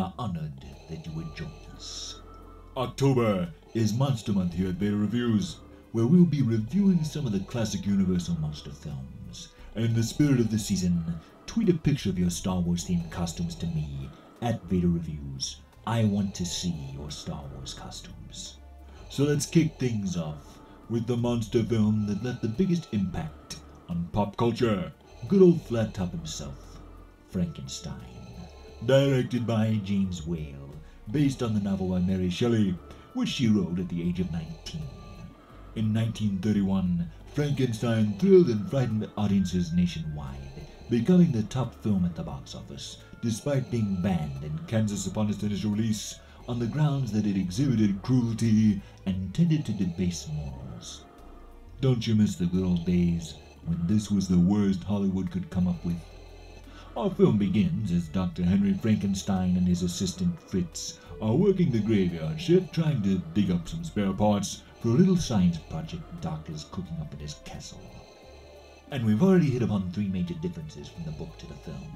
are honored that you would join us. October is Monster Month here at Vader Reviews, where we'll be reviewing some of the classic Universal monster films. And in the spirit of the season, tweet a picture of your Star Wars themed costumes to me at Vader Reviews. I want to see your Star Wars costumes. So let's kick things off with the monster film that left the biggest impact on pop culture. Good old Flat Top himself, Frankenstein. Directed by James Whale, based on the novel by Mary Shelley, which she wrote at the age of 19. In 1931, Frankenstein thrilled and frightened audiences nationwide, becoming the top film at the box office, despite being banned in Kansas upon its initial release on the grounds that it exhibited cruelty and tended to debase morals. Don't you miss the good old days when this was the worst Hollywood could come up with? Our film begins as Dr. Henry Frankenstein and his assistant Fritz are working the graveyard shift trying to dig up some spare parts for a little science project Doc is cooking up at his castle. And we've already hit upon three major differences from the book to the film.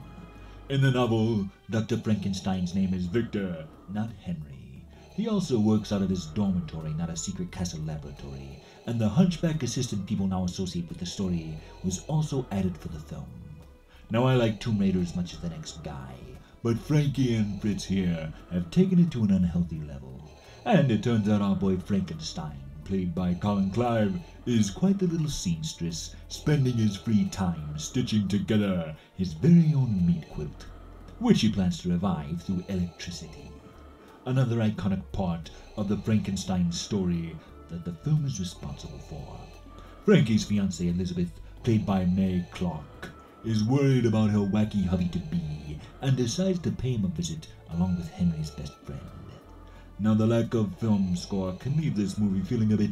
In the novel, Dr. Frankenstein's name is Victor, not Henry. He also works out of his dormitory, not a secret castle laboratory, and the hunchback assistant people now associate with the story was also added for the film. Now I like Tomb Raider as much as the next guy, but Frankie and Fritz here have taken it to an unhealthy level. And it turns out our boy Frankenstein, played by Colin Clive, is quite the little seamstress, spending his free time stitching together his very own meat quilt, which he plans to revive through electricity. Another iconic part of the Frankenstein story that the film is responsible for. Frankie's fiancée Elizabeth, played by Mae Clarke, is worried about her wacky hubby-to-be and decides to pay him a visit along with Henry's best friend. Now the lack of film score can leave this movie feeling a bit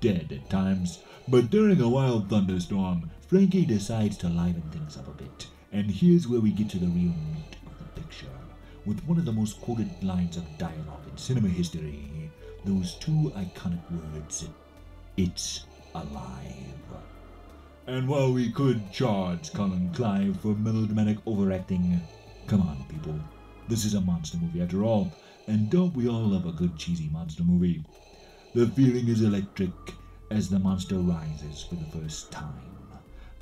dead at times, but during a wild thunderstorm, Frankie decides to liven things up a bit, and here's where we get to the real meat of the picture, with one of the most quoted lines of dialogue in cinema history, those two iconic words, "It's alive." And while we could charge Colin Clive for melodramatic overacting, come on people, this is a monster movie after all, and don't we all love a good cheesy monster movie? The feeling is electric as the monster rises for the first time.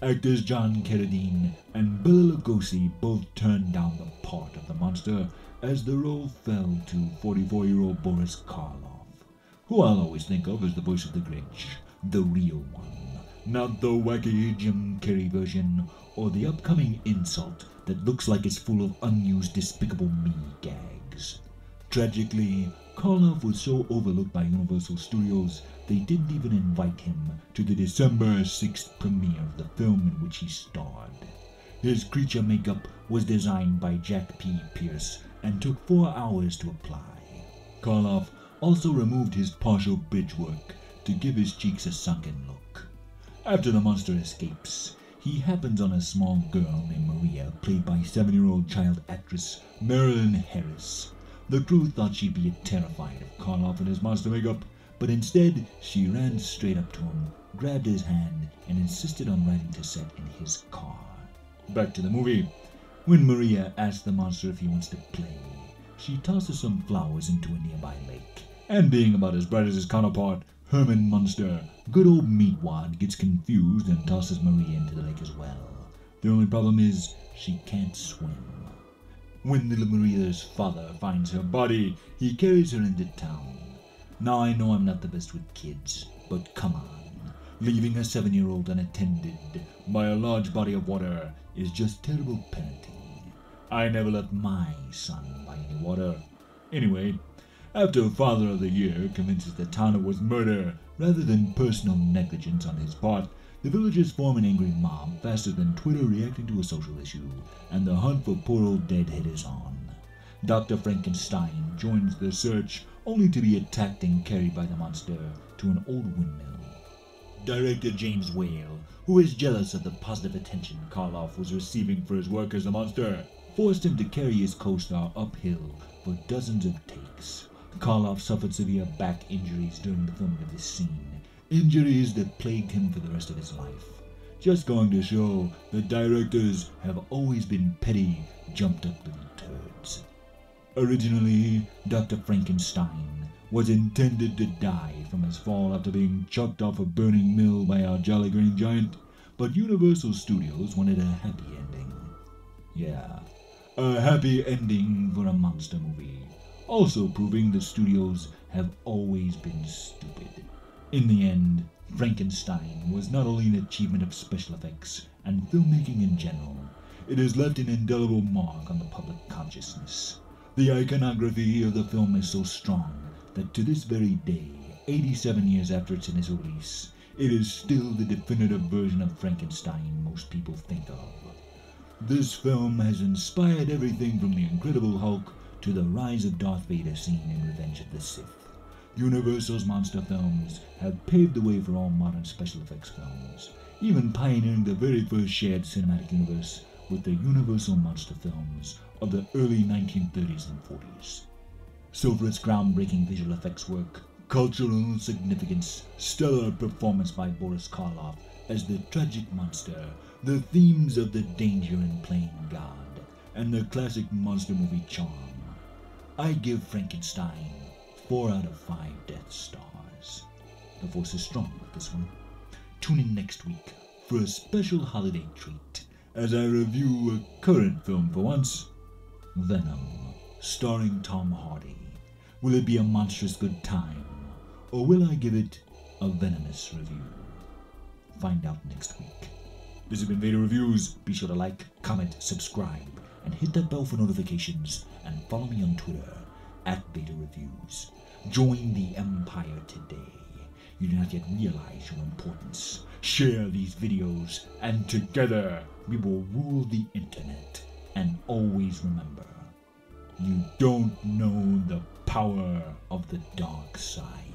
Actors John Carradine and Bela Lugosi both turned down the part of the monster as the role fell to 44-year-old Boris Karloff, who I'll always think of as the voice of the Grinch, the real one. Not the wacky Jim Carrey version, or the upcoming insult that looks like it's full of unused Despicable Me gags. Tragically, Karloff was so overlooked by Universal Studios, they didn't even invite him to the December 6th premiere of the film in which he starred. His creature makeup was designed by Jack P. Pierce and took 4 hours to apply. Karloff also removed his partial bridge work to give his cheeks a sunken look. After the monster escapes, he happens on a small girl named Maria, played by 7-year-old child actress Marilyn Harris. The crew thought she'd be terrified of Karloff and his monster makeup, but instead she ran straight up to him, grabbed his hand, and insisted on riding to set in his car. Back to the movie. When Maria asks the monster if he wants to play, she tosses some flowers into a nearby lake. And being about as bright as his counterpart, Herman Munster, good old meatwad, gets confused and tosses Maria into the lake as well. The only problem is she can't swim. When little Maria's father finds her body, he carries her into town. Now I know I'm not the best with kids, but come on. Leaving a 7-year-old unattended by a large body of water is just terrible parenting. I never left my son by any water. Anyway, after Father of the Year convinces the town it was murder rather than personal negligence on his part, the villagers form an angry mob faster than Twitter reacting to a social issue, and the hunt for poor old Deadhead is on. Dr. Frankenstein joins the search, only to be attacked and carried by the monster to an old windmill. Director James Whale, who is jealous of the positive attention Karloff was receiving for his work as a monster, forced him to carry his co-star uphill for dozens of takes. Karloff suffered severe back injuries during the filming of this scene, injuries that plagued him for the rest of his life. Just going to show that directors have always been petty, jumped-up little turds. Originally, Dr. Frankenstein was intended to die from his fall after being chucked off a burning mill by our Jolly Green Giant, but Universal Studios wanted a happy ending. Yeah, a happy ending for a monster movie, also proving the studios have always been stupid. In the end, Frankenstein was not only an achievement of special effects and filmmaking in general, it has left an indelible mark on the public consciousness. The iconography of the film is so strong that to this very day, 87 years after its initial release, it is still the definitive version of Frankenstein most people think of. This film has inspired everything from The Incredible Hulk to the rise of Darth Vader seen in Revenge of the Sith. Universal's monster films have paved the way for all modern special effects films, even pioneering the very first shared cinematic universe with the Universal monster films of the early 1930s and 40s. So for its groundbreaking visual effects work, cultural significance, stellar performance by Boris Karloff as the tragic monster, the themes of the danger in playing God, and the classic monster movie charm, I give Frankenstein 4 out of 5 Death Stars. The force is strong with this one. Tune in next week for a special holiday treat as I review a current film for once, Venom, starring Tom Hardy. Will it be a monstrous good time, or will I give it a venomous review? Find out next week. This has been Vader Reviews. Be sure to like, comment, subscribe, and hit that bell for notifications, and follow me on Twitter @Vader Reviews. Join the Empire today. You do not yet realize your importance. Share these videos, and together we will rule the internet. And always remember, you don't know the power of the dark side.